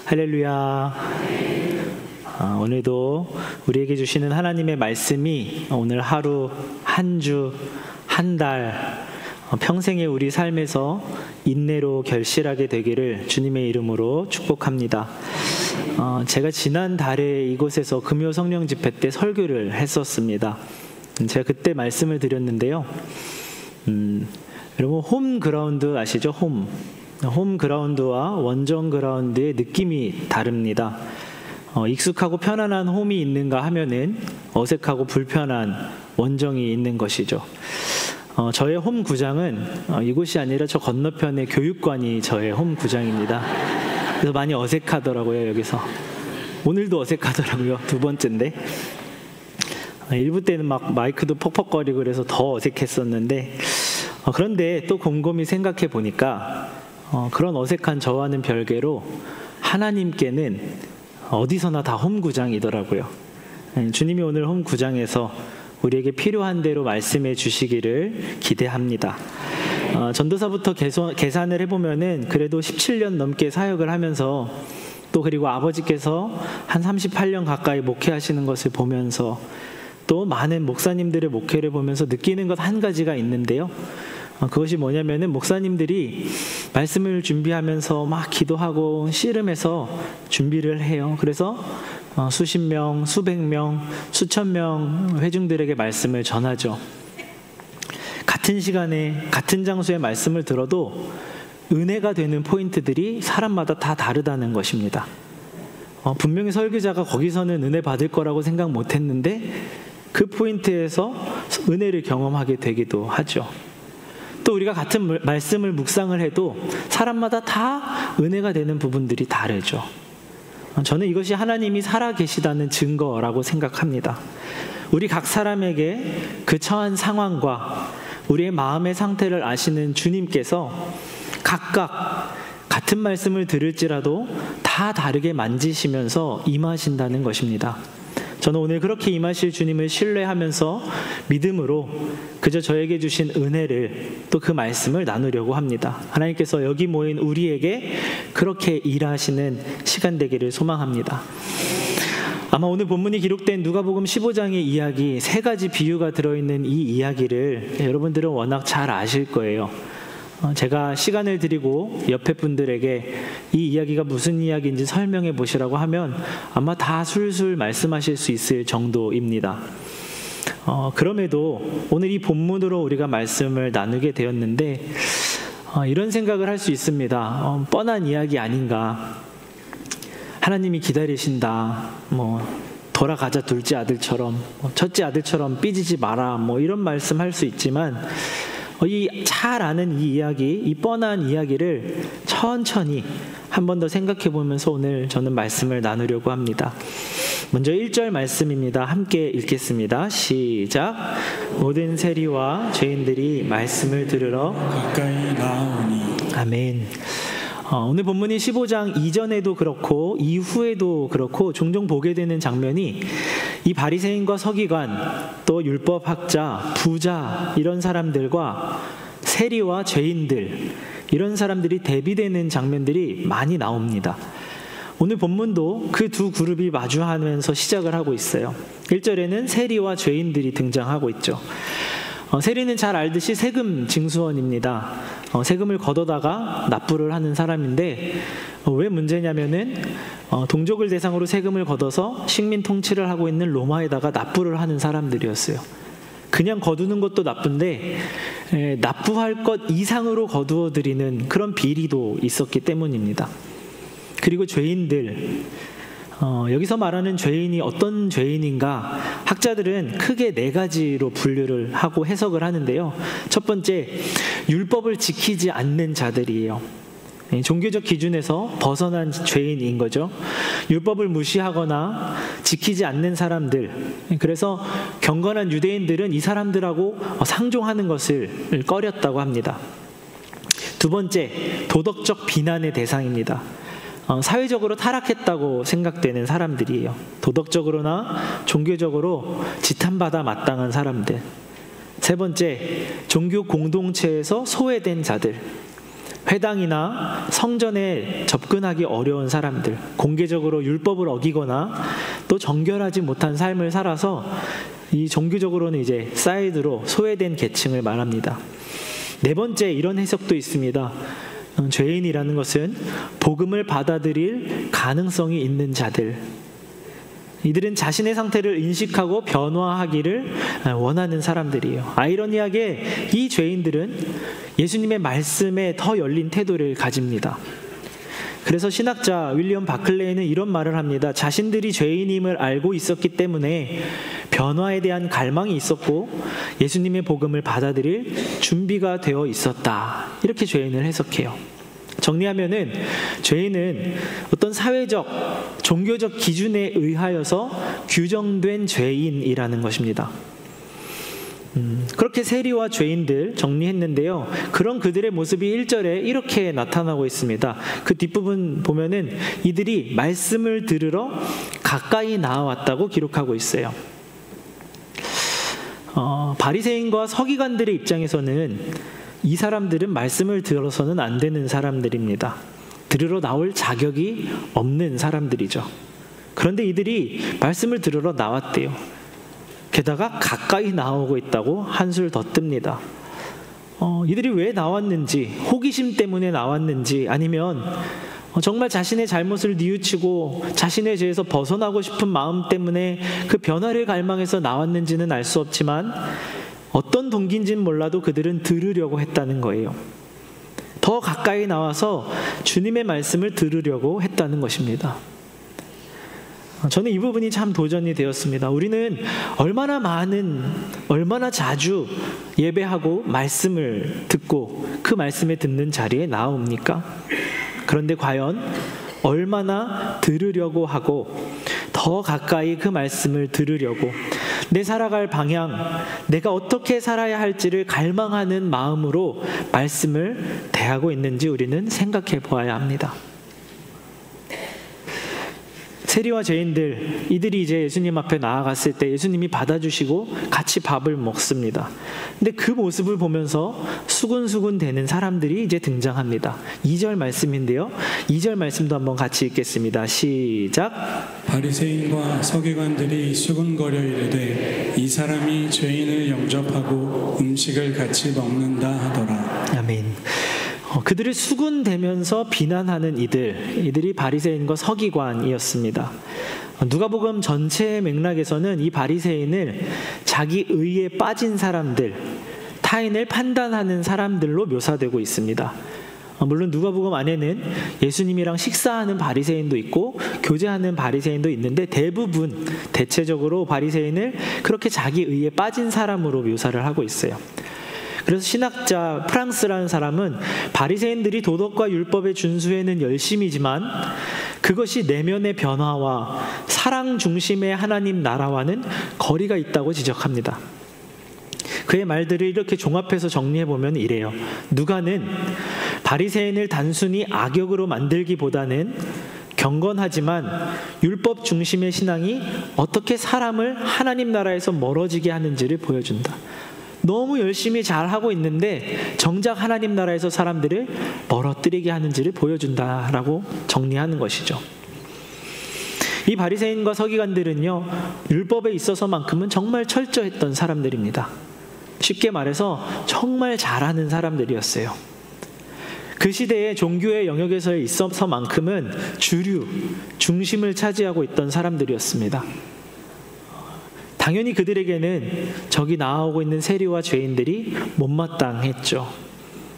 할렐루야. 오늘도 우리에게 주시는 하나님의 말씀이 오늘 하루, 한 주, 한 달, 평생의 우리 삶에서 인내로 결실하게 되기를 주님의 이름으로 축복합니다. 제가 지난달에 이곳에서 금요 성령 집회 때 설교를 했었습니다. 제가 그때 말씀을 드렸는데요. 여러분 홈그라운드 아시죠? 홈그라운드와 원정 그라운드의 느낌이 다릅니다. 익숙하고 편안한 홈이 있는가 하면은 어색하고 불편한 원정이 있는 것이죠. 저의 홈구장은 이곳이 아니라 저 건너편의 교육관이 저의 홈구장입니다. 그래서 많이 어색하더라고요. 여기서 오늘도 어색하더라고요. 두 번째인데 일부 때는 막 마이크도 퍽퍽거리고 그래서 더 어색했었는데 그런데 또 곰곰이 생각해 보니까 그런 어색한 저와는 별개로 하나님께는 어디서나 다 홈구장이더라고요. 주님이 오늘 홈구장에서 우리에게 필요한 대로 말씀해 주시기를 기대합니다. 전도사부터 계산을 해보면은 그래도 17년 넘게 사역을 하면서 또 그리고 아버지께서 한 38년 가까이 목회하시는 것을 보면서 또 많은 목사님들의 목회를 보면서 느끼는 것 한 가지가 있는데요. 그것이 뭐냐면은 목사님들이 말씀을 준비하면서 막 기도하고 씨름해서 준비를 해요. 그래서 수십 명, 수백 명, 수천 명 회중들에게 말씀을 전하죠. 같은 시간에 같은 장소에 말씀을 들어도 은혜가 되는 포인트들이 사람마다 다 다르다는 것입니다. 분명히 설교자가 거기서는 은혜 받을 거라고 생각 못했는데 그 포인트에서 은혜를 경험하게 되기도 하죠. 또 우리가 같은 말씀을 묵상을 해도 사람마다 다 은혜가 되는 부분들이 다르죠. 저는 이것이 하나님이 살아계시다는 증거라고 생각합니다. 우리 각 사람에게 그 처한 상황과 우리의 마음의 상태를 아시는 주님께서 각각 같은 말씀을 들을지라도 다 다르게 만지시면서 임하신다는 것입니다. 저는 오늘 그렇게 임하실 주님을 신뢰하면서 믿음으로 그저 저에게 주신 은혜를 또 그 말씀을 나누려고 합니다. 하나님께서 여기 모인 우리에게 그렇게 일하시는 시간 되기를 소망합니다. 아마 오늘 본문이 기록된 누가복음 15장의 이야기, 세 가지 비유가 들어있는 이 이야기를 여러분들은 워낙 잘 아실 거예요. 제가 시간을 드리고 옆에 분들에게 이 이야기가 무슨 이야기인지 설명해 보시라고 하면 아마 다 술술 말씀하실 수 있을 정도입니다. 그럼에도 오늘 이 본문으로 우리가 말씀을 나누게 되었는데 이런 생각을 할 수 있습니다. 뻔한 이야기 아닌가. 하나님이 기다리신다. 돌아가자 둘째 아들처럼, 첫째 아들처럼 삐지지 마라. 이런 말씀 할 수 있지만 이 잘 아는 이 이야기, 이 뻔한 이야기를 천천히 한 번 더 생각해 보면서 오늘 저는 말씀을 나누려고 합니다. 먼저 1절 말씀입니다. 함께 읽겠습니다. 시작. 모든 세리와 죄인들이 말씀을 들으러 가까이 나오니. 아멘. 오늘 본문이 15장 이전에도 그렇고 이후에도 그렇고 종종 보게 되는 장면이 이 바리새인과 서기관 또 율법학자, 부자 이런 사람들과 세리와 죄인들 이런 사람들이 대비되는 장면들이 많이 나옵니다. 오늘 본문도 그 두 그룹이 마주하면서 시작을 하고 있어요. 1절에는 세리와 죄인들이 등장하고 있죠. 세리는 잘 알듯이 세금 징수원입니다. 세금을 걷어다가 납부를 하는 사람인데 왜 문제냐면은 동족을 대상으로 세금을 걷어서 식민 통치를 하고 있는 로마에다가 납부를 하는 사람들이었어요. 그냥 거두는 것도 나쁜데 납부할 것 이상으로 거두어 드리는 그런 비리도 있었기 때문입니다. 그리고 죄인들, 여기서 말하는 죄인이 어떤 죄인인가? 학자들은 크게 네 가지로 분류를 하고 해석을 하는데요. 첫 번째, 율법을 지키지 않는 자들이에요. 종교적 기준에서 벗어난 죄인인 거죠. 율법을 무시하거나 지키지 않는 사람들. 그래서 경건한 유대인들은 이 사람들하고 상종하는 것을 꺼렸다고 합니다. 두 번째, 도덕적 비난의 대상입니다. 사회적으로 타락했다고 생각되는 사람들이에요. 도덕적으로나 종교적으로 지탄받아 마땅한 사람들. 세 번째, 종교 공동체에서 소외된 자들. 회당이나 성전에 접근하기 어려운 사람들, 공개적으로 율법을 어기거나 또 정결하지 못한 삶을 살아서 이 종교적으로는 이제 사이드로 소외된 계층을 말합니다. 네 번째, 이런 해석도 있습니다. 죄인이라는 것은 복음을 받아들일 가능성이 있는 자들, 이들은 자신의 상태를 인식하고 변화하기를 원하는 사람들이에요. 아이러니하게 이 죄인들은 예수님의 말씀에 더 열린 태도를 가집니다. 그래서 신학자 윌리엄 바클레이는 이런 말을 합니다. 자신들이 죄인임을 알고 있었기 때문에 변화에 대한 갈망이 있었고 예수님의 복음을 받아들일 준비가 되어 있었다. 이렇게 죄인을 해석해요. 정리하면은 죄인은 어떤 사회적, 종교적 기준에 의하여서 규정된 죄인이라는 것입니다. 그렇게 세리와 죄인들 정리했는데요. 그런 그들의 모습이 1절에 이렇게 나타나고 있습니다. 그 뒷부분 보면은 이들이 말씀을 들으러 가까이 나아왔다고 기록하고 있어요. 바리새인과 서기관들의 입장에서는 이 사람들은 말씀을 들어서는 안 되는 사람들입니다. 들으러 나올 자격이 없는 사람들이죠. 그런데 이들이 말씀을 들으러 나왔대요. 게다가 가까이 나오고 있다고 한술 더 뜹니다. 이들이 왜 나왔는지, 호기심 때문에 나왔는지, 아니면 정말 자신의 잘못을 뉘우치고 자신의 죄에서 벗어나고 싶은 마음 때문에 그 변화를 갈망해서 나왔는지는 알 수 없지만 어떤 동기인지는 몰라도 그들은 들으려고 했다는 거예요. 더 가까이 나와서 주님의 말씀을 들으려고 했다는 것입니다. 저는 이 부분이 참 도전이 되었습니다. 우리는 얼마나 자주 예배하고 말씀을 듣고 그 말씀에 듣는 자리에 나옵니까? 그런데 과연 얼마나 들으려고 하고 더 가까이 그 말씀을 들으려고 내 살아갈 방향, 내가 어떻게 살아야 할지를 갈망하는 마음으로 말씀을 대하고 있는지 우리는 생각해 보아야 합니다. 세리와 죄인들, 이들이 이제 예수님 앞에 나아갔을 때 예수님이 받아주시고 같이 밥을 먹습니다. 근데 그 모습을 보면서 수군수군 대는 사람들이 이제 등장합니다. 2절 말씀인데요. 2절 말씀도 한번 같이 읽겠습니다. 시작. 바리새인과 서기관들이 수군거려 이르되 이 사람이 죄인을 영접하고 음식을 같이 먹는다 하더라. 아멘. 그들을 수군대면서 비난하는 이들이 바리새인과 서기관이었습니다. 누가복음 전체의 맥락에서는 이 바리새인을 자기 의에 빠진 사람들, 타인을 판단하는 사람들로 묘사되고 있습니다. 물론 누가복음 안에는 예수님이랑 식사하는 바리새인도 있고 교제하는 바리새인도 있는데 대체적으로 바리새인을 그렇게 자기 의에 빠진 사람으로 묘사를 하고 있어요. 그래서 신학자 프랑스라는 사람은 바리새인들이 도덕과 율법의 준수에는 열심이지만 그것이 내면의 변화와 사랑 중심의 하나님 나라와는 거리가 있다고 지적합니다. 그의 말들을 이렇게 종합해서 정리해보면 이래요. 누가는 바리새인을 단순히 악역으로 만들기보다는 경건하지만 율법 중심의 신앙이 어떻게 사람을 하나님 나라에서 멀어지게 하는지를 보여준다. 너무 열심히 잘하고 있는데 정작 하나님 나라에서 사람들을 멀어뜨리게 하는지를 보여준다라고 정리하는 것이죠. 이 바리새인과 서기관들은요, 율법에 있어서만큼은 정말 철저했던 사람들입니다. 쉽게 말해서 정말 잘하는 사람들이었어요. 그 시대의 종교의 영역에서 있어서만큼은 중심을 차지하고 있던 사람들이었습니다. 당연히 그들에게는 저기 나아오고 있는 세리와 죄인들이 못마땅했죠.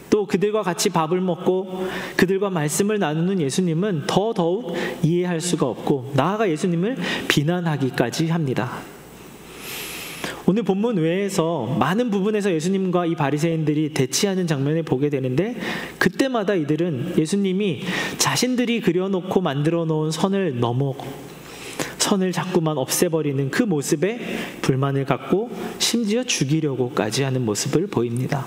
또 그들과 같이 밥을 먹고 그들과 말씀을 나누는 예수님은 더더욱 이해할 수가 없고 나아가 예수님을 비난하기까지 합니다. 오늘 본문 외에서 많은 부분에서 예수님과 이 바리새인들이 대치하는 장면을 보게 되는데 그때마다 이들은 예수님이 자신들이 그려놓고 만들어 놓은 선을 선을 자꾸만 없애버리는 그 모습에 불만을 갖고 심지어 죽이려고까지 하는 모습을 보입니다.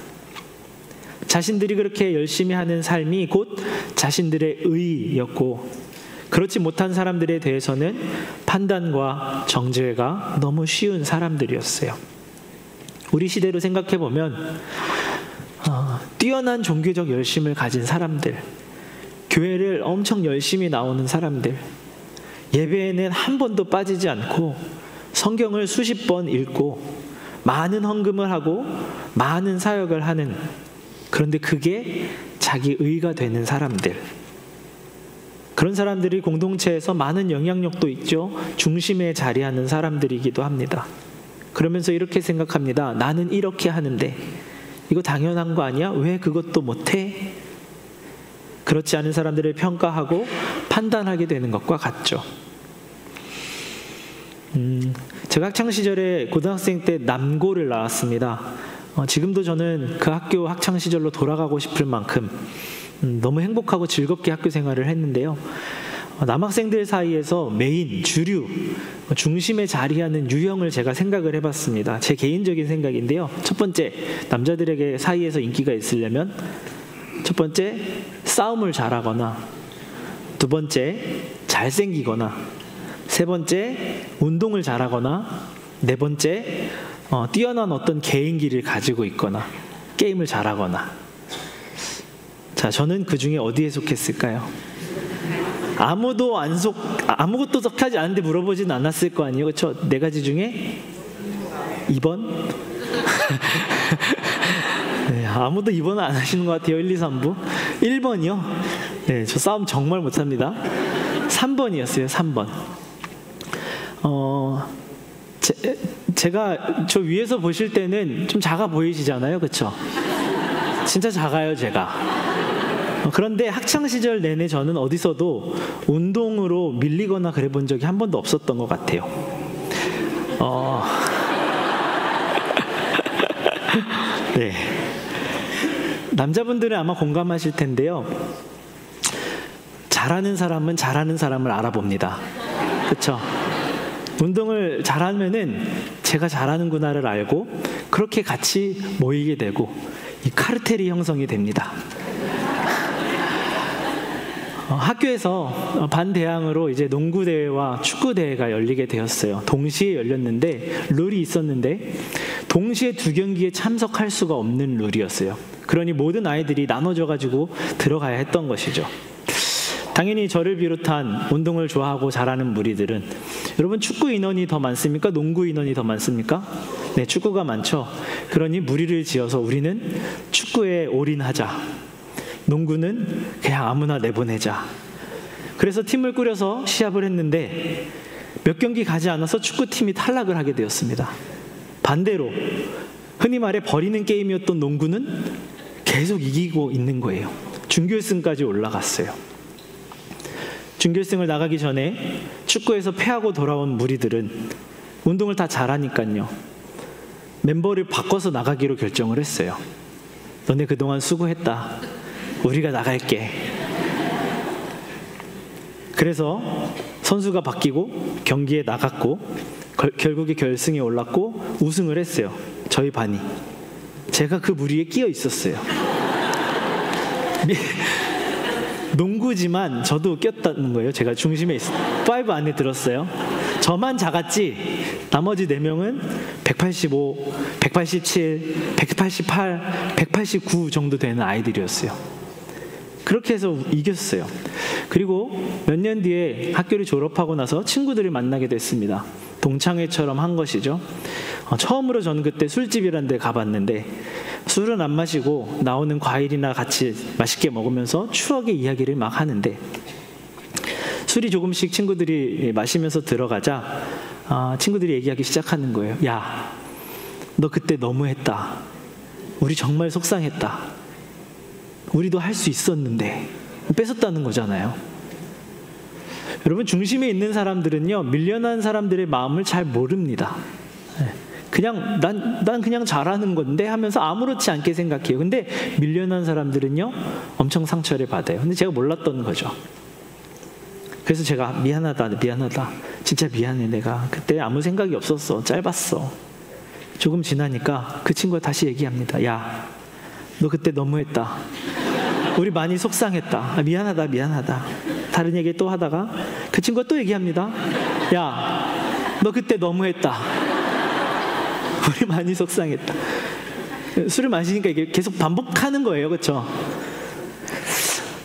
자신들이 그렇게 열심히 하는 삶이 곧 자신들의 의였고 그렇지 못한 사람들에 대해서는 판단과 정죄가 너무 쉬운 사람들이었어요. 우리 시대로 생각해보면 뛰어난 종교적 열심을 가진 사람들, 교회를 엄청 열심히 나오는 사람들, 예배에는 한 번도 빠지지 않고 성경을 수십 번 읽고 많은 헌금을 하고 많은 사역을 하는, 그런데 그게 자기 의가 되는 사람들, 그런 사람들이 공동체에서 많은 영향력도 있죠. 중심에 자리하는 사람들이기도 합니다. 그러면서 이렇게 생각합니다. 나는 이렇게 하는데 이거 당연한 거 아니야? 왜 그것도 못해? 그렇지 않은 사람들을 평가하고 판단하게 되는 것과 같죠. 제가 학창시절에 고등학생 때 남고를 나왔습니다. 지금도 저는 그 학교 학창시절로 돌아가고 싶을 만큼 너무 행복하고 즐겁게 학교 생활을 했는데요. 남학생들 사이에서 메인, 주류, 중심에 자리하는 유형을 제가 생각을 해봤습니다. 제 개인적인 생각인데요. 첫 번째, 남자들에게 사이에서 인기가 있으려면 첫 번째, 싸움을 잘하거나, 두 번째, 잘생기거나, 세 번째, 운동을 잘하거나, 네 번째, 뛰어난 어떤 개인기를 가지고 있거나, 게임을 잘하거나. 자, 저는 그 중에 어디에 속했을까요? 아무것도 속하지 않은데 물어보진 않았을 거 아니에요. 그렇죠? 네 가지 중에 2번? 네, 아무도 2번은 안 하시는 것 같아요. 1, 2, 3부. 1번이요? 네, 저 싸움 정말 못합니다. 3번이었어요. 3번. 제가 저 위에서 보실 때는 좀 작아 보이시잖아요. 그렇죠? 진짜 작아요, 제가. 그런데 학창시절 내내 저는 어디서도 운동으로 밀리거나 그래 본 적이 한 번도 없었던 것 같아요. 네. 남자분들은 아마 공감하실 텐데요. 잘하는 사람은 잘하는 사람을 알아봅니다. 그렇죠? 운동을 잘하면은 제가 잘하는구나를 알고 그렇게 같이 모이게 되고 이 카르텔이 형성이 됩니다. 학교에서 반대항으로 이제 농구대회와 축구대회가 열리게 되었어요. 동시에 열렸는데 룰이 있었는데 동시에 두 경기에 참석할 수가 없는 룰이었어요. 그러니 모든 아이들이 나눠져가지고 들어가야 했던 것이죠. 당연히 저를 비롯한 운동을 좋아하고 잘하는 무리들은, 여러분 축구 인원이 더 많습니까? 농구 인원이 더 많습니까? 네, 축구가 많죠. 그러니 무리를 지어서 우리는 축구에 올인하자, 농구는 그냥 아무나 내보내자. 그래서 팀을 꾸려서 시합을 했는데 몇 경기 가지 않아서 축구팀이 탈락을 하게 되었습니다. 반대로 흔히 말해 버리는 게임이었던 농구는 계속 이기고 있는 거예요. 준결승까지 올라갔어요. 준결승을 나가기 전에 축구에서 패하고 돌아온 무리들은 운동을 다 잘하니까요, 멤버를 바꿔서 나가기로 결정을 했어요. 너네 그동안 수고했다. 우리가 나갈게. 그래서 선수가 바뀌고 경기에 나갔고 결국에 결승에 올랐고 우승을 했어요. 저희 반이. 제가 그 무리에 끼어 있었어요. 농구지만 저도 꼈다는 거예요. 제가 중심에 있어요. 5 안에 들었어요. 저만 작았지 나머지 4명은 185, 187, 188, 189 정도 되는 아이들이었어요. 그렇게 해서 이겼어요. 그리고 몇 년 뒤에 학교를 졸업하고 나서 친구들을 만나게 됐습니다. 동창회처럼 한 것이죠. 처음으로 저는 그때 술집이라는 데 가봤는데 술은 안 마시고 나오는 과일이나 같이 맛있게 먹으면서 추억의 이야기를 막 하는데, 술이 조금씩 친구들이 마시면서 들어가자 친구들이 얘기하기 시작하는 거예요. 야, 너 그때 너무했다. 우리 정말 속상했다. 우리도 할 수 있었는데. 뺏었다는 거잖아요. 여러분, 중심에 있는 사람들은요, 밀려난 사람들의 마음을 잘 모릅니다. 그냥 난 그냥 잘하는 건데 하면서 아무렇지 않게 생각해요. 근데 밀려난 사람들은요, 엄청 상처를 받아요. 근데 제가 몰랐던 거죠. 그래서 제가 미안하다. 진짜 미안해. 내가 그때 아무 생각이 없었어. 짧았어. 조금 지나니까 그 친구가 다시 얘기합니다. 야, 너 그때 너무했다. 우리 많이 속상했다. 미안하다. 다른 얘기 또 하다가 그 친구가 또 얘기합니다. 야, 너 그때 너무했다. 우리 많이 속상했다. 술을 마시니까 이게 계속 반복하는 거예요. 그렇죠?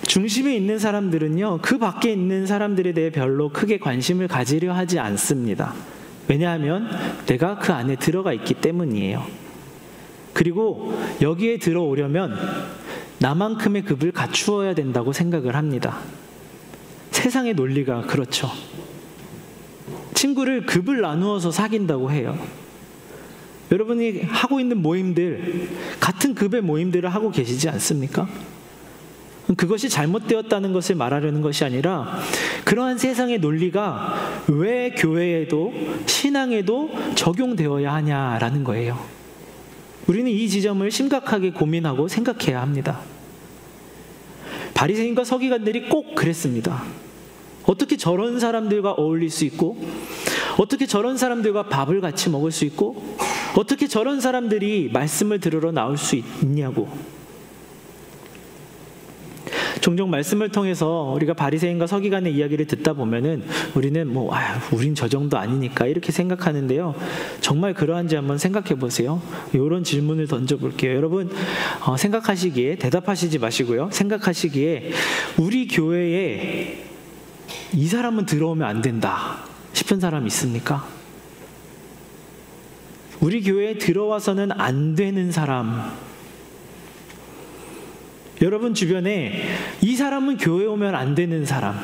중심에 있는 사람들은요, 그 밖에 있는 사람들에 대해 별로 크게 관심을 가지려 하지 않습니다. 왜냐하면 내가 그 안에 들어가 있기 때문이에요. 그리고 여기에 들어오려면 나만큼의 급을 갖추어야 된다고 생각을 합니다. 세상의 논리가 그렇죠. 친구를 급을 나누어서 사귄다고 해요. 여러분이 하고 있는 모임들, 같은 급의 모임들을 하고 계시지 않습니까? 그것이 잘못되었다는 것을 말하려는 것이 아니라 그러한 세상의 논리가 왜 교회에도 신앙에도 적용되어야 하냐라는 거예요. 우리는 이 지점을 심각하게 고민하고 생각해야 합니다. 바리새인과 서기관들이 꼭 그랬습니다. 어떻게 저런 사람들과 어울릴 수 있고, 어떻게 저런 사람들과 밥을 같이 먹을 수 있고, 어떻게 저런 사람들이 말씀을 들으러 나올 수 있냐고. 종종 말씀을 통해서 우리가 바리새인과 서기관의 이야기를 듣다 보면은 우리는 우린 저 정도 아니니까 이렇게 생각하는데요. 정말 그러한지 한번 생각해 보세요. 이런 질문을 던져볼게요. 여러분 생각하시기에 대답하시지 마시고요. 생각하시기에 우리 교회에 이 사람은 들어오면 안 된다 싶은 사람 있습니까? 우리 교회에 들어와서는 안 되는 사람, 여러분 주변에 이 사람은 교회 오면 안 되는 사람,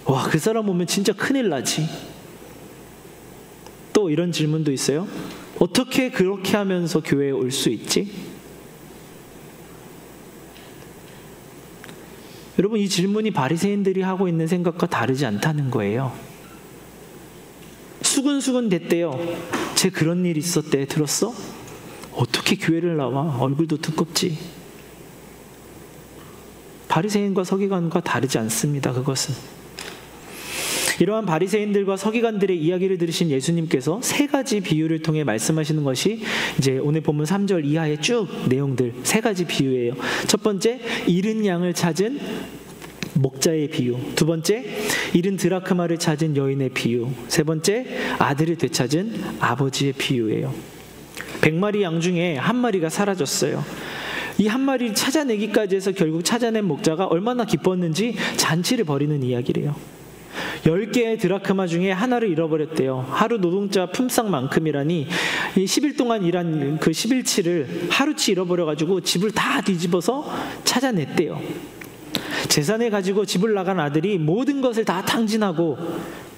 와, 그 사람 오면 진짜 큰일 나지. 또 이런 질문도 있어요. 어떻게 그렇게 하면서 교회에 올 수 있지? 여러분, 이 질문이 바리새인들이 하고 있는 생각과 다르지 않다는 거예요. 수근수근 됐대요. 쟤 그런 일 있었대. 들었어? 어떻게 교회를 나와? 얼굴도 두껍지. 바리새인과 서기관과 다르지 않습니다. 그것은. 이러한 바리새인들과 서기관들의 이야기를 들으신 예수님께서 세 가지 비유를 통해 말씀하시는 것이 이제 오늘 본문 3절 이하의 쭉 내용들, 세 가지 비유예요. 첫 번째, 잃은 양을 찾은 목자의 비유. 두 번째, 잃은 드라크마를 찾은 여인의 비유. 세 번째, 아들을 되찾은 아버지의 비유예요. 100마리 양 중에 한 마리가 사라졌어요. 이 한 마리를 찾아내기까지 해서 결국 찾아낸 목자가 얼마나 기뻤는지 잔치를 벌이는 이야기래요. 10개의 드라크마 중에 하나를 잃어버렸대요. 하루 노동자 품삯만큼이라니 10일 동안 일한 그 10일치를 하루치 잃어버려가지고 집을 다 뒤집어서 찾아냈대요. 재산을 가지고 집을 나간 아들이 모든 것을 다 탕진하고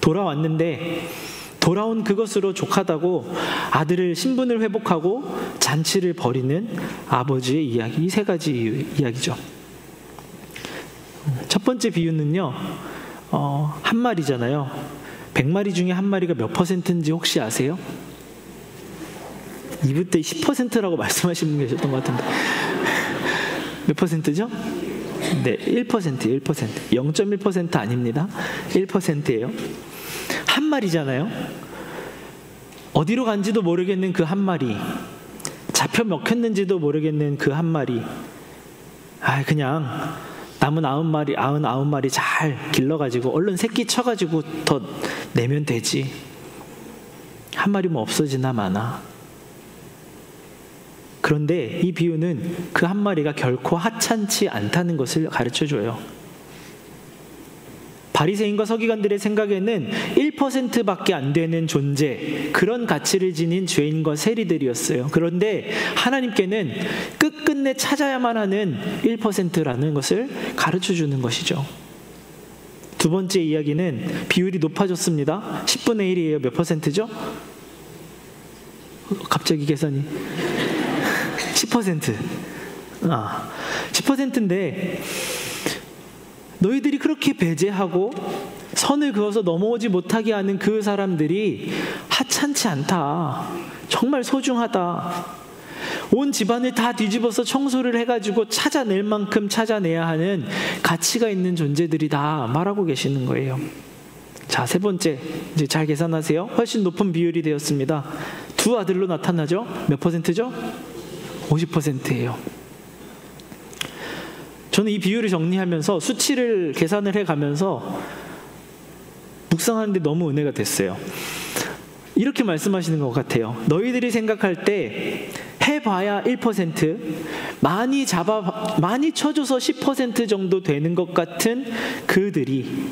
돌아왔는데 돌아온 그것으로 족하다고 아들을 신분을 회복하고 잔치를 벌이는 아버지의 이야기, 이 세 가지 이야기죠. 첫 번째 비유는요, 한 마리잖아요. 100마리 중에 한 마리가 몇 %인지 혹시 아세요? 이브 때 10%라고 말씀하시는 분 계셨던 것 같은데 몇 %죠? 네, 1%, 0.1% 아닙니다. 1%예요. 한 마리잖아요. 어디로 간지도 모르겠는 그 한 마리, 잡혀 먹혔는지도 모르겠는 그 한 마리, 그냥 남은 99마리 잘 길러가지고 얼른 새끼 쳐가지고 더 내면 되지. 한 마리면 없어지나 마나. 그런데 이 비유는 그 한 마리가 결코 하찮지 않다는 것을 가르쳐줘요. 바리새인과 서기관들의 생각에는 1%밖에 안 되는 존재, 그런 가치를 지닌 죄인과 세리들이었어요. 그런데 하나님께는 끝끝내 찾아야만 하는 1%라는 것을 가르쳐주는 것이죠. 두 번째 이야기는 비율이 높아졌습니다. 10분의 1이에요. 몇 %죠? 갑자기 계산이 10%. 10%인데 너희들이 그렇게 배제하고 선을 그어서 넘어오지 못하게 하는 그 사람들이 하찮지 않다. 정말 소중하다. 온 집안을 다 뒤집어서 청소를 해가지고 찾아낼 만큼 찾아내야 하는 가치가 있는 존재들이다 말하고 계시는 거예요. 자, 세 번째, 이제 잘 계산하세요. 훨씬 높은 비율이 되었습니다. 두 아들로 나타나죠? 몇 %죠? 50%예요. 저는 이 비율을 정리하면서 수치를 계산을 해가면서 묵상하는데 너무 은혜가 됐어요. 이렇게 말씀하시는 것 같아요. 너희들이 생각할 때 해봐야 1%, 많이 쳐줘서 10% 정도 되는 것 같은 그들이,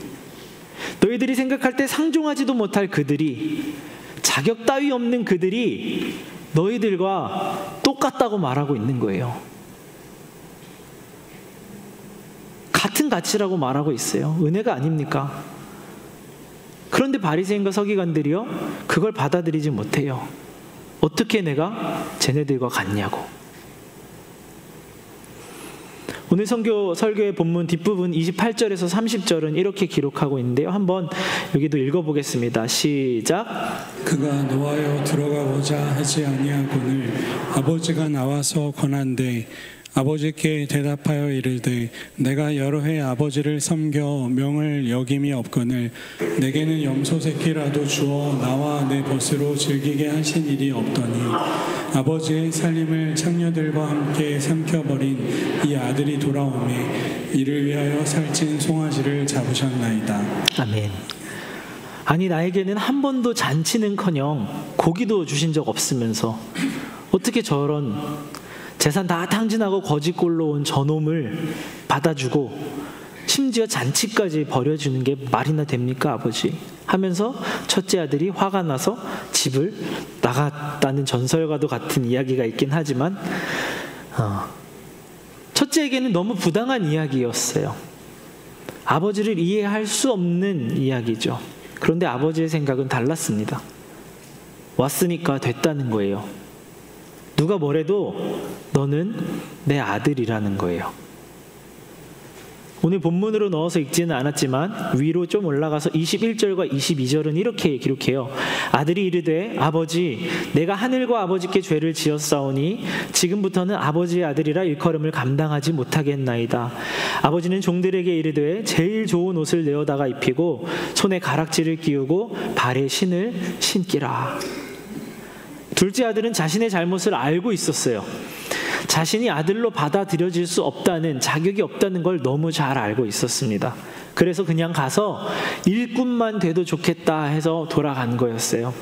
너희들이 생각할 때 상종하지도 못할 그들이, 자격 따위 없는 그들이 너희들과 똑같다고 말하고 있는 거예요. 같은 가치라고 말하고 있어요. 은혜가 아닙니까? 그런데 바리새인과 서기관들이요, 그걸 받아들이지 못해요. 어떻게 내가 쟤네들과 같냐고. 오늘 설교의 본문 뒷부분 28절에서 30절은 이렇게 기록하고 있는데요. 한번 여기도 읽어보겠습니다. 시작. 그가 노하여 들어가고자 하지 아니하거늘 아버지가 나와서 권한대 아버지께 대답하여 이르되 내가 여러 해 아버지를 섬겨 명을 여김이 없거늘 내게는 염소 새끼라도 주어 나와 내 벗으로 즐기게 하신 일이 없더니 아버지의 살림을 창녀들과 함께 삼켜버린 이 아들이 돌아오매 이를 위하여 살찐 송아지를 잡으셨나이다. 아멘. 아니, 나에게는 한 번도 잔치는커녕 고기도 주신 적 없으면서 어떻게 저런 재산 다 탕진하고 거짓골로 온 저놈을 받아주고 심지어 잔치까지 벌여주는 게 말이나 됩니까, 아버지? 하면서 첫째 아들이 화가 나서 집을 나갔다는 전설과도 같은 이야기가 있긴 하지만 첫째에게는 너무 부당한 이야기였어요. 아버지를 이해할 수 없는 이야기죠. 그런데 아버지의 생각은 달랐습니다. 왔으니까 됐다는 거예요. 누가 뭐래도 너는 내 아들이라는 거예요. 오늘 본문으로 넣어서 읽지는 않았지만 위로 좀 올라가서 21절과 22절은 이렇게 기록해요. 아들이 이르되 아버지, 내가 하늘과 아버지께 죄를 지었사오니 지금부터는 아버지의 아들이라 일컬음을 감당하지 못하겠나이다. 아버지는 종들에게 이르되 제일 좋은 옷을 내어다가 입히고 손에 가락지를 끼우고 발에 신을 신기라. 둘째 아들은 자신의 잘못을 알고 있었어요. 자신이 아들로 받아들여질 수 없다는, 자격이 없다는 걸 너무 잘 알고 있었습니다. 그래서 그냥 가서 일꾼만 돼도 좋겠다 해서 돌아간 거였어요.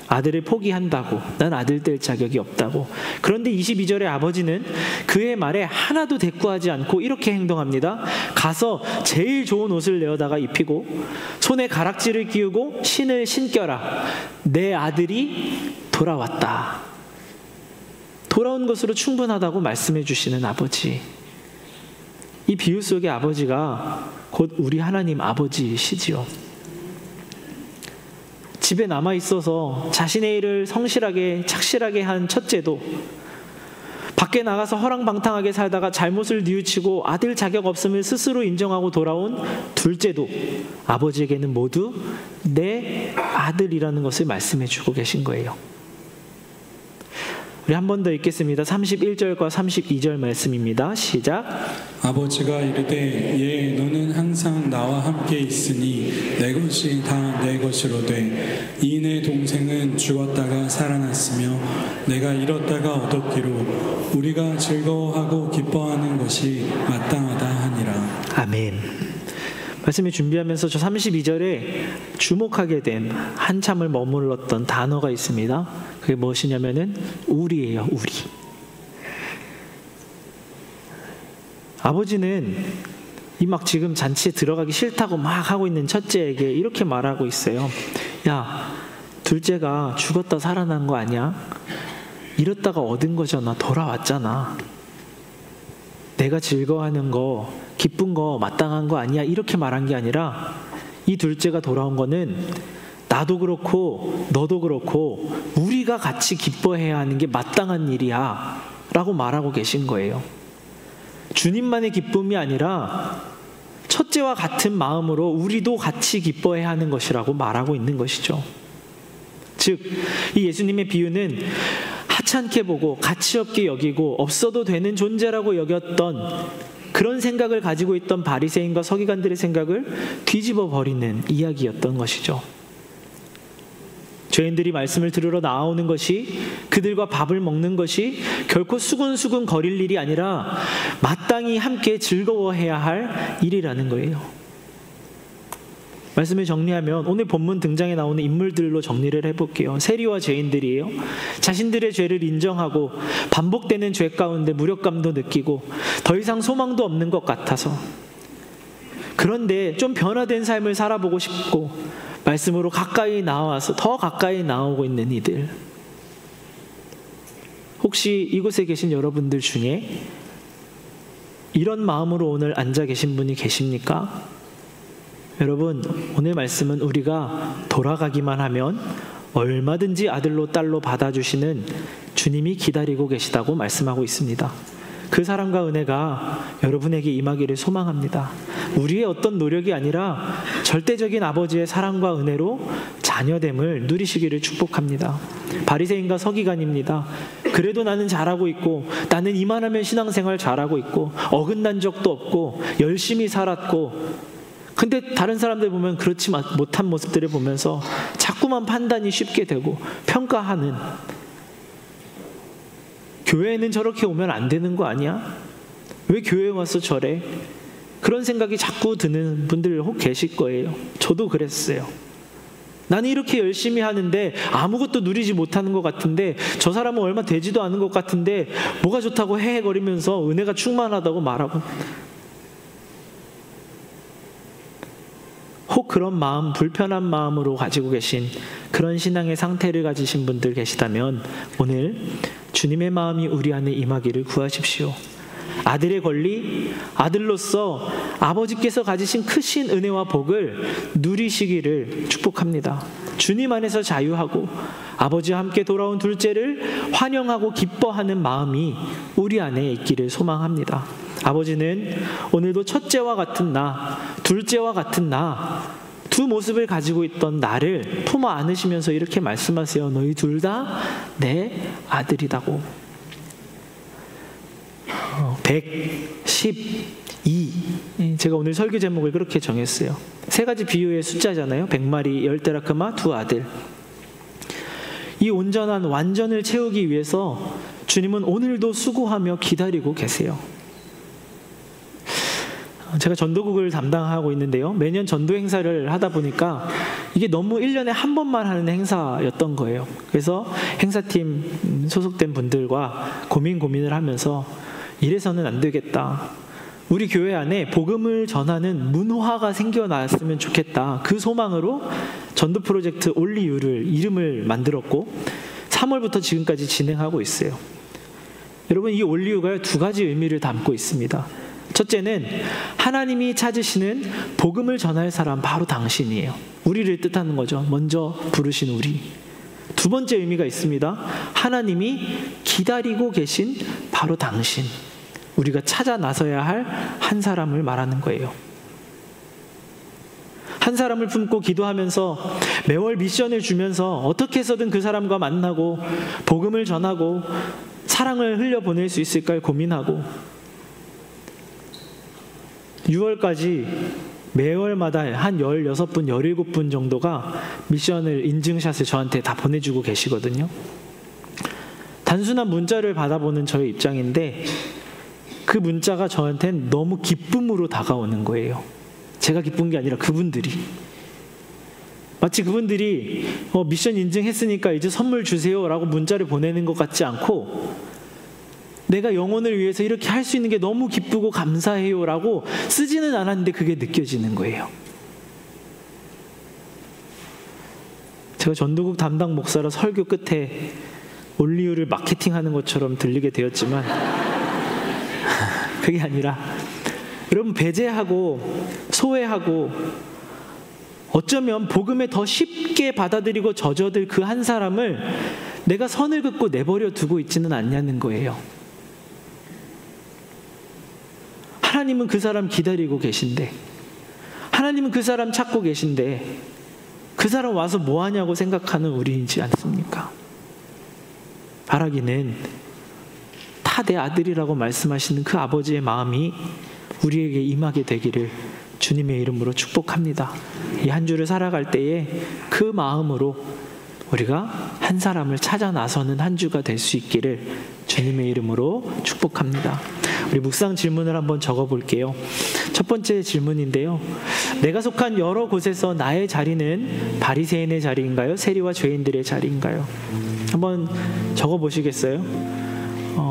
아들을 포기한다고, 난 아들 될 자격이 없다고. 그런데 22절에 아버지는 그의 말에 하나도 대꾸하지 않고 이렇게 행동합니다. 가서 제일 좋은 옷을 내어다가 입히고 손에 가락지를 끼우고 신을 신겨라. 내 아들이 돌아왔다. 돌아온 것으로 충분하다고 말씀해 주시는 아버지. 이 비유 속의 아버지가 곧 우리 하나님 아버지시지요. 집에 남아 있어서 자신의 일을 성실하게 착실하게 한 첫째도, 밖에 나가서 허랑방탕하게 살다가 잘못을 뉘우치고 아들 자격 없음을 스스로 인정하고 돌아온 둘째도 아버지에게는 모두 내 아들이라는 것을 말씀해 주고 계신 거예요. 우리 한 번 더 읽겠습니다. 31절과 32절 말씀입니다. 시작. 아버지가 이르되 예, 너는 항상 나와 함께 있으니 내 것이 다 내 것으로 돼. 이 내 동생은 죽었다가 살아났으며 내가 잃었다가 얻었기로 우리가 즐거워하고 기뻐하는 것이 마땅하다 하니라. 아멘. 말씀을 준비하면서 저 32절에 주목하게 된, 한참을 머물렀던 단어가 있습니다. 그게 무엇이냐면은 우리예요, 우리. 아버지는 이 막 지금 잔치에 들어가기 싫다고 막 하고 있는 첫째에게 이렇게 말하고 있어요. 야, 둘째가 죽었다 살아난 거 아니야? 잃었다가 얻은 거잖아. 돌아왔잖아. 내가 즐거워하는 거, 기쁜 거, 마땅한 거 아니야? 이렇게 말한 게 아니라 이 둘째가 돌아온 거는 나도 그렇고 너도 그렇고 우리가 같이 기뻐해야 하는 게 마땅한 일이야 라고 말하고 계신 거예요. 주님만의 기쁨이 아니라 첫째와 같은 마음으로 우리도 같이 기뻐해야 하는 것이라고 말하고 있는 것이죠. 즉, 이 예수님의 비유는 하찮게 보고 가치 없게 여기고 없어도 되는 존재라고 여겼던 그런 생각을 가지고 있던 바리새인과 서기관들의 생각을 뒤집어 버리는 이야기였던 것이죠. 죄인들이 말씀을 들으러 나오는 것이, 그들과 밥을 먹는 것이 결코 수근수근 거릴 일이 아니라 마땅히 함께 즐거워해야 할 일이라는 거예요. 말씀을 정리하면 오늘 본문 등장에 나오는 인물들로 정리를 해볼게요. 세리와 죄인들이에요. 자신들의 죄를 인정하고 반복되는 죄 가운데 무력감도 느끼고 더 이상 소망도 없는 것 같아서, 그런데 좀 변화된 삶을 살아보고 싶고 말씀으로 가까이 나와서 더 가까이 나오고 있는 이들. 혹시 이곳에 계신 여러분들 중에 이런 마음으로 오늘 앉아 계신 분이 계십니까? 여러분, 오늘 말씀은 우리가 돌아가기만 하면 얼마든지 아들로 딸로 받아주시는 주님이 기다리고 계시다고 말씀하고 있습니다. 그 사랑과 은혜가 여러분에게 임하기를 소망합니다. 우리의 어떤 노력이 아니라 절대적인 아버지의 사랑과 은혜로 자녀됨을 누리시기를 축복합니다. 바리새인과 서기관입니다. 그래도 나는 잘하고 있고, 나는 이만하면 신앙생활 잘하고 있고, 어긋난 적도 없고, 열심히 살았고, 근데 다른 사람들 보면 그렇지 못한 모습들을 보면서 자꾸만 판단이 쉽게 되고 평가하는, 교회에는 저렇게 오면 안 되는 거 아니야? 왜 교회에 와서 저래? 그런 생각이 자꾸 드는 분들 혹 계실 거예요. 저도 그랬어요. 나는 이렇게 열심히 하는데 아무것도 누리지 못하는 것 같은데, 저 사람은 얼마 되지도 않은 것 같은데 뭐가 좋다고 헤헤거리면서 은혜가 충만하다고 말하고, 혹 그런 마음, 불편한 마음으로 가지고 계신 그런 신앙의 상태를 가지신 분들 계시다면 오늘 주님의 마음이 우리 안에 임하기를 구하십시오. 아들의 권리, 아들로서 아버지께서 가지신 크신 은혜와 복을 누리시기를 축복합니다. 주님 안에서 자유하고 아버지와 함께 돌아온 둘째를 환영하고 기뻐하는 마음이 우리 안에 있기를 소망합니다. 아버지는 오늘도 첫째와 같은 나, 둘째와 같은 나, 두 모습을 가지고 있던 나를 품어 안으시면서 이렇게 말씀하세요. 너희 둘 다 내 아들이라고. 112. 제가 오늘 설교 제목을 그렇게 정했어요. 세 가지 비유의 숫자잖아요. 100마리, 10데라크마, 두 아들. 이 온전한 완전을 채우기 위해서 주님은 오늘도 수고하며 기다리고 계세요. 제가 전도국을 담당하고 있는데요. 매년 전도 행사를 하다 보니까 이게 너무 1년에 한 번만 하는 행사였던 거예요. 그래서 행사팀 소속된 분들과 고민을 하면서 이래서는 안 되겠다. 우리 교회 안에 복음을 전하는 문화가 생겨났으면 좋겠다. 그 소망으로 전도 프로젝트 올리유를 이름을 만들었고 3월부터 지금까지 진행하고 있어요. 여러분, 이 올리유가 두 가지 의미를 담고 있습니다. 첫째는 하나님이 찾으시는 복음을 전할 사람, 바로 당신이에요. 우리를 뜻하는 거죠. 먼저 부르신 우리. 두 번째 의미가 있습니다. 하나님이 기다리고 계신 바로 당신, 우리가 찾아 나서야 할 한 사람을 말하는 거예요. 한 사람을 품고 기도하면서 매월 미션을 주면서 어떻게 해서든 그 사람과 만나고 복음을 전하고 사랑을 흘려보낼 수 있을까 고민하고 6월까지 매월마다 한 16분, 17분 정도가 미션을, 인증샷을 저한테 다 보내주고 계시거든요. 단순한 문자를 받아보는 저의 입장인데 그 문자가 저한테는 너무 기쁨으로 다가오는 거예요. 제가 기쁜 게 아니라 그분들이. 마치 그분들이 미션 인증했으니까 이제 선물 주세요 라고 문자를 보내는 것 같지 않고, 내가 영혼을 위해서 이렇게 할 수 있는 게 너무 기쁘고 감사해요 라고 쓰지는 않았는데 그게 느껴지는 거예요. 제가 전도국 담당 목사라 설교 끝에 올리유를 마케팅하는 것처럼 들리게 되었지만 그게 아니라, 여러분, 배제하고 소외하고 어쩌면 복음에 더 쉽게 받아들이고 젖어들 그 한 사람을 내가 선을 긋고 내버려 두고 있지는 않냐는 거예요. 하나님은 그 사람 기다리고 계신데, 하나님은 그 사람 찾고 계신데 그 사람 와서 뭐 하냐고 생각하는 우리이지 않습니까? 바라기는 다 내 아들이라고 말씀하시는 그 아버지의 마음이 우리에게 임하게 되기를 주님의 이름으로 축복합니다. 이 한 주를 살아갈 때에 그 마음으로 우리가 한 사람을 찾아 나서는 한 주가 될 수 있기를 주님의 이름으로 축복합니다. 우리 묵상 질문을 한번 적어볼게요. 첫 번째 질문인데요. 내가 속한 여러 곳에서 나의 자리는 바리새인의 자리인가요? 세리와 죄인들의 자리인가요? 한번 적어보시겠어요?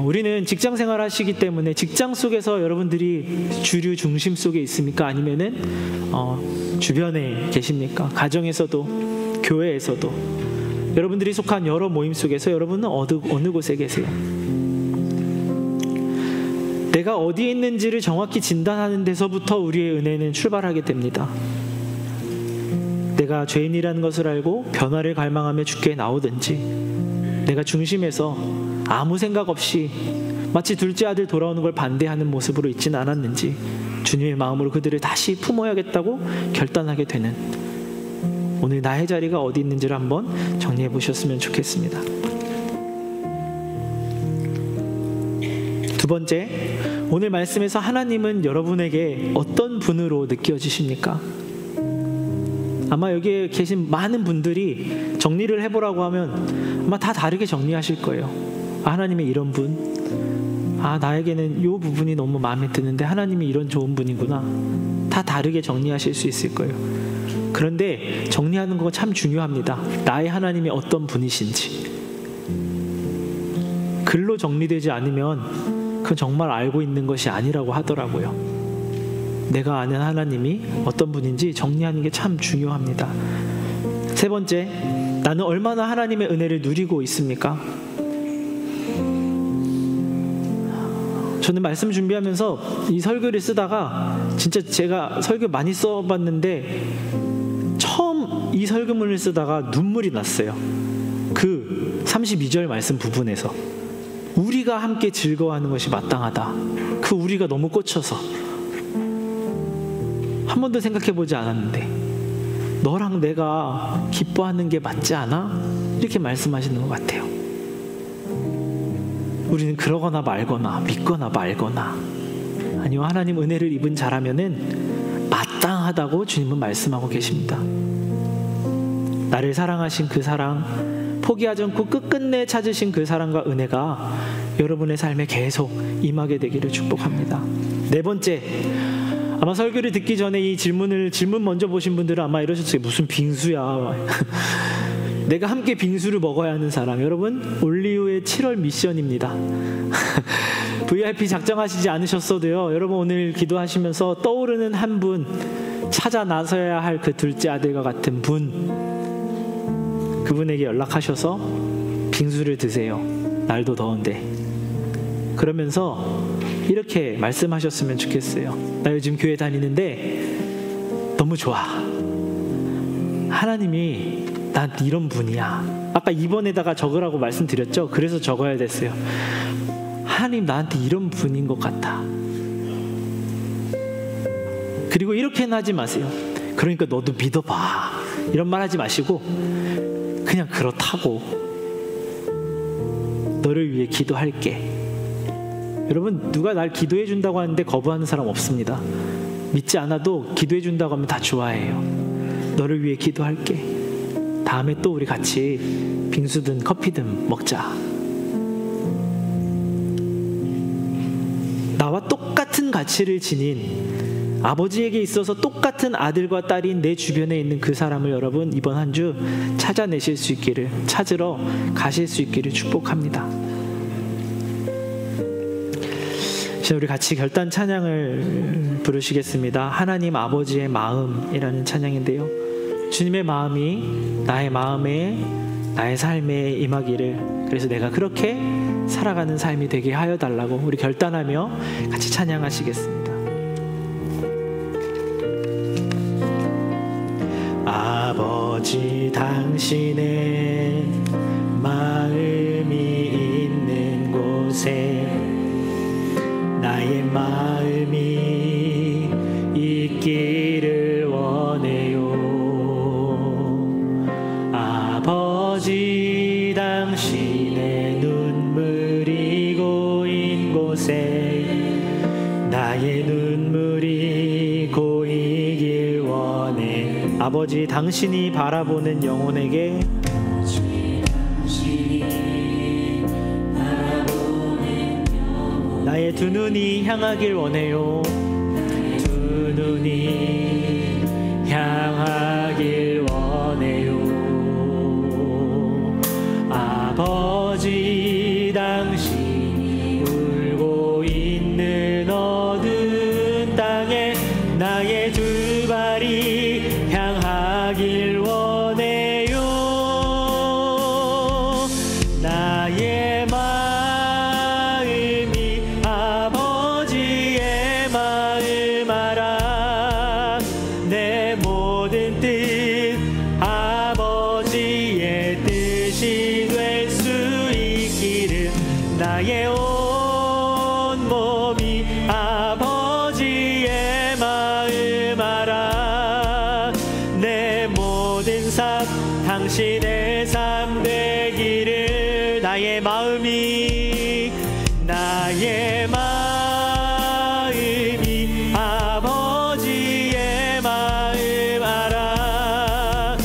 우리는 직장 생활 하시기 때문에 직장 속에서 여러분들이 주류 중심 속에 있습니까? 아니면은 주변에 계십니까? 가정에서도 교회에서도 여러분들이 속한 여러 모임 속에서 여러분은 어느 곳에 계세요? 내가 어디에 있는지를 정확히 진단하는 데서부터 우리의 은혜는 출발하게 됩니다. 내가 죄인이라는 것을 알고 변화를 갈망하며 주께 나오든지, 내가 중심에서 아무 생각 없이 마치 둘째 아들 돌아오는 걸 반대하는 모습으로 있지는 않았는지 주님의 마음으로 그들을 다시 품어야겠다고 결단하게 되는, 오늘 나의 자리가 어디 있는지를 한번 정리해 보셨으면 좋겠습니다. 두 번째, 오늘 말씀에서 하나님은 여러분에게 어떤 분으로 느껴지십니까? 아마 여기에 계신 많은 분들이 정리를 해보라고 하면 아마 다 다르게 정리하실 거예요. 하나님의 이런 분, 나에게는 이 부분이 너무 마음에 드는데 하나님이 이런 좋은 분이구나, 다 다르게 정리하실 수 있을 거예요. 그런데 정리하는 거 참 중요합니다. 나의 하나님이 어떤 분이신지 글로 정리되지 않으면 그건 정말 알고 있는 것이 아니라고 하더라고요. 내가 아는 하나님이 어떤 분인지 정리하는 게 참 중요합니다. 세 번째, 나는 얼마나 하나님의 은혜를 누리고 있습니까? 저는 말씀 준비하면서 이 설교를 쓰다가 진짜 제가 설교 많이 써봤는데 처음 이 설교문을 쓰다가 눈물이 났어요. 그 32절 말씀 부분에서 우리가 함께 즐거워하는 것이 마땅하다. 그 우리가 너무 꽂혀서 한 번도 생각해보지 않았는데 너랑 내가 기뻐하는 게 맞지 않아? 이렇게 말씀하시는 것 같아요. 우리는 그러거나 말거나 믿거나 말거나, 아니요, 하나님 은혜를 입은 자라면은 마땅하다고 주님은 말씀하고 계십니다. 나를 사랑하신 그 사랑, 포기하지 않고 끝끝내 찾으신 그 사랑과 은혜가 여러분의 삶에 계속 임하게 되기를 축복합니다. 네 번째, 아마 설교를 듣기 전에 이 질문 먼저 보신 분들은 아마 이러셨어요. 무슨 빙수야. 내가 함께 빙수를 먹어야 하는 사람. 여러분, 올리오의 7월 미션입니다. VIP 작정하시지 않으셨어도요, 여러분 오늘 기도하시면서 떠오르는 한 분, 찾아 나서야 할 그 둘째 아들과 같은 분, 그분에게 연락하셔서 빙수를 드세요. 날도 더운데. 그러면서 이렇게 말씀하셨으면 좋겠어요. 나 요즘 교회 다니는데 너무 좋아. 하나님이 난 이런 분이야. 아까 2번에다가 적으라고 말씀드렸죠? 그래서 적어야 됐어요. 하나님 나한테 이런 분인 것 같아. 그리고 이렇게는 하지 마세요. 그러니까 너도 믿어봐. 이런 말 하지 마시고 그냥 그렇다고, 너를 위해 기도할게. 여러분, 누가 날 기도해 준다고 하는데 거부하는 사람 없습니다. 믿지 않아도 기도해 준다고 하면 다 좋아해요. 너를 위해 기도할게. 다음에 또 우리 같이 빙수든 커피든 먹자. 나와 똑같은 가치를 지닌, 아버지에게 있어서 똑같은 아들과 딸인 내 주변에 있는 그 사람을 여러분 이번 한 주 찾아내실 수 있기를, 찾으러 가실 수 있기를 축복합니다. 자, 우리 같이 결단 찬양을 부르시겠습니다. 하나님 아버지의 마음이라는 찬양인데요, 주님의 마음이 나의 마음에, 나의 삶에 임하기를, 그래서 내가 그렇게 살아가는 삶이 되게 하여 달라고 우리 결단하며 같이 찬양하시겠습니다. 아버지, 당신의 마음이 있는 곳에 나의 마음이 있기를 원해요. 아버지, 당신의 눈물이 고인 곳에 나의 눈물이 고이길 원해. 아버지, 당신이 바라보는 영혼에게 나의 두 눈이 향하길 원해요. 두 눈이 향하길 원해요. 아버지, 당신 울고 있는 어두운 땅에 나의 두 발이 향하길 원해요. 나의 마음이 아버지의 마음 알아. 내 모든 뜻 아버지의 뜻이 될 수 있기를. 나의 온 몸이 아버지의 마음 알아. 내 모든 삶 당신의 삶 되기를. 나의 마음이 아버지의 마음 알아.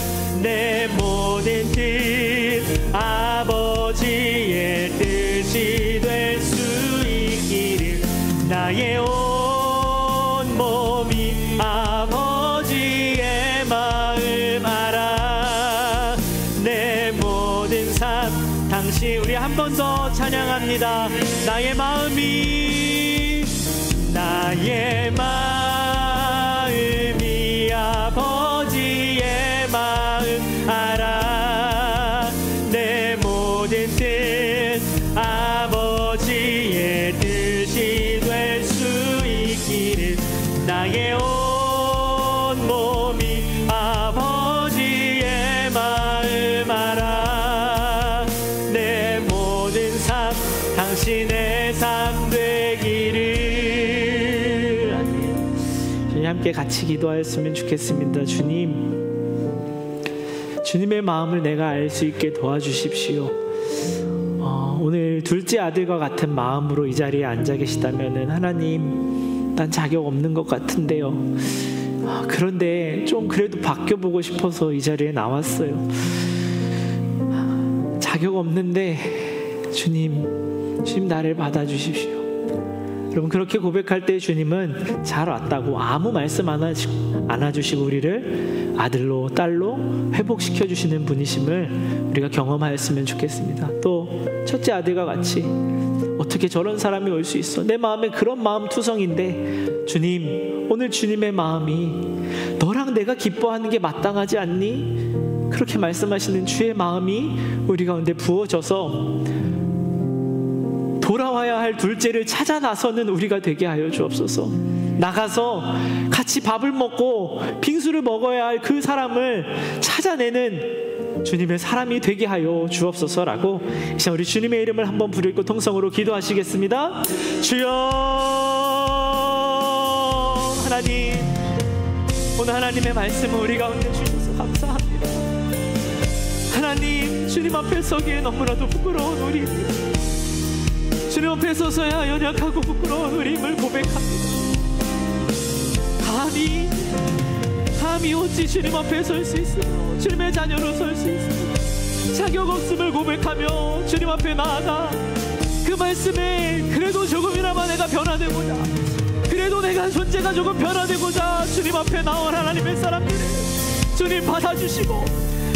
내 모든 뜻 아버지의 뜻이 될 수 있기를. 나의 온 몸이 아버지의 마음 알아. 내 모든 삶 당신. 우리 한 번 더 찬양합니다. 나의 마음이 아버지의 마음 알아. 내 모든 뜻 아버지의 뜻이 될 수 있기를. 나의 온 몸이 아버지의 마음 알아. 내 모든 삶 당신의 삶 되기를. 주님, 함께 같이 기도하였으면 좋겠습니다. 주님의 마음을 내가 알 수 있게 도와주십시오. 오늘 둘째 아들과 같은 마음으로 이 자리에 앉아 계시다면, 하나님, 난 자격 없는 것 같은데요. 그런데 좀 그래도 바뀌어보고 싶어서 이 자리에 나왔어요. 자격 없는데 주님 나를 받아주십시오. 여러분, 그렇게 고백할 때 주님은 잘 왔다고 아무 말씀 안 해주시고 우리를 아들로 딸로 회복시켜 주시는 분이심을 우리가 경험하였으면 좋겠습니다. 또 첫째 아들과 같이 어떻게 저런 사람이 올 수 있어? 내 마음에 그런 마음 투성인데, 주님, 오늘 주님의 마음이 너랑 내가 기뻐하는 게 마땅하지 않니? 그렇게 말씀하시는 주의 마음이 우리 가운데 부어져서 돌아와야 할 둘째를 찾아 나서는 우리가 되게 하여 주옵소서. 나가서 같이 밥을 먹고 빙수를 먹어야 할 그 사람을 찾아내는 주님의 사람이 되게 하여 주옵소서라고, 이제 우리 주님의 이름을 한번 부르고 통성으로 기도하시겠습니다. 주여, 하나님, 오늘 하나님의 말씀을 우리 가운데 주셔서 감사합니다. 하나님, 주님 앞에 서기에 너무나도 부끄러운 우리입니다. 주님 앞에 서서야 연약하고 부끄러운 우리임을 고백합니다. 감히 어찌 주님 앞에 설 수 있으며 주님의 자녀로 설 수 있으며 자격 없음을 고백하며 주님 앞에 나아가 그 말씀에 그래도 조금이나마 내가 변화되고자, 그래도 내가 존재가 조금 변화되고자 주님 앞에 나온 하나님의 사람들을 주님 받아주시고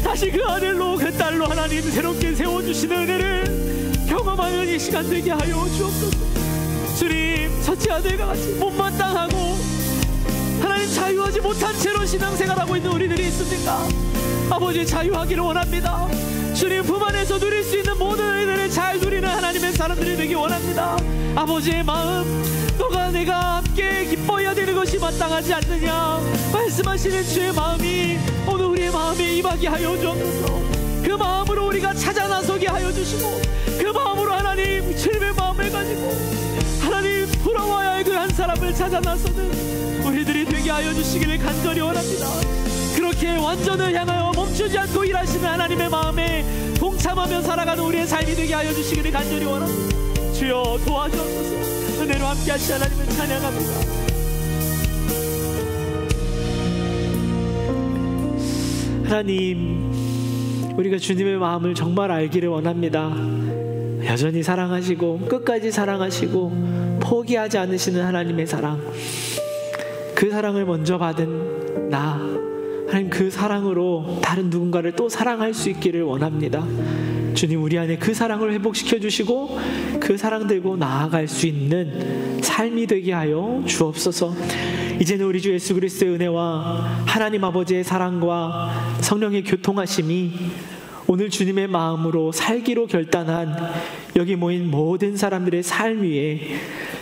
다시 그 아들로 그 딸로 하나님 새롭게 세워주시는 은혜를 경험하는 이 시간 되게 하여 주옵소서. 주님, 첫째 아들과 같이 못마땅하고 하나님 자유하지 못한 채로 신앙생활하고 있는 우리들이 있습니까? 아버지, 자유하기를 원합니다. 주님 품 안에서 누릴 수 있는 모든 은혜를 잘 누리는 하나님의 사람들이 되기 원합니다. 아버지의 마음, 너가 내가 함께 기뻐해야 되는 것이 마땅하지 않느냐 말씀하시는 주의 마음이 오늘 우리의 마음에 임하게 하여 주옵소서. 그 마음으로 우리가 찾아 나서게 하여 주시고, 그 마음으로 하나님 주님의 마음을 가지고 하나님 돌아와야 할 그 한 사람을 찾아 나서는 우리들이 되게 하여 주시기를 간절히 원합니다. 그렇게 완전을 향하여 멈추지 않고 일하시는 하나님의 마음에 동참하며 살아가는 우리의 삶이 되게 하여 주시기를 간절히 원합니다. 주여 도와주옵소서. 은혜로 함께 하시 하나님을 찬양합니다. 하나님, 우리가 주님의 마음을 정말 알기를 원합니다. 여전히 사랑하시고 끝까지 사랑하시고 포기하지 않으시는 하나님의 사랑, 그 사랑을 먼저 받은 나, 하나님 그 사랑으로 다른 누군가를 또 사랑할 수 있기를 원합니다. 주님, 우리 안에 그 사랑을 회복시켜 주시고 그 사랑 들고 나아갈 수 있는 삶이 되게 하여 주옵소서. 이제는 우리 주 예수 그리스도의 은혜와 하나님 아버지의 사랑과 성령의 교통하심이 오늘 주님의 마음으로 살기로 결단한 여기 모인 모든 사람들의 삶 위에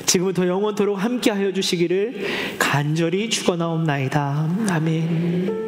지금부터 영원토록 함께하여 주시기를 간절히 축원하옵나이다. 아멘.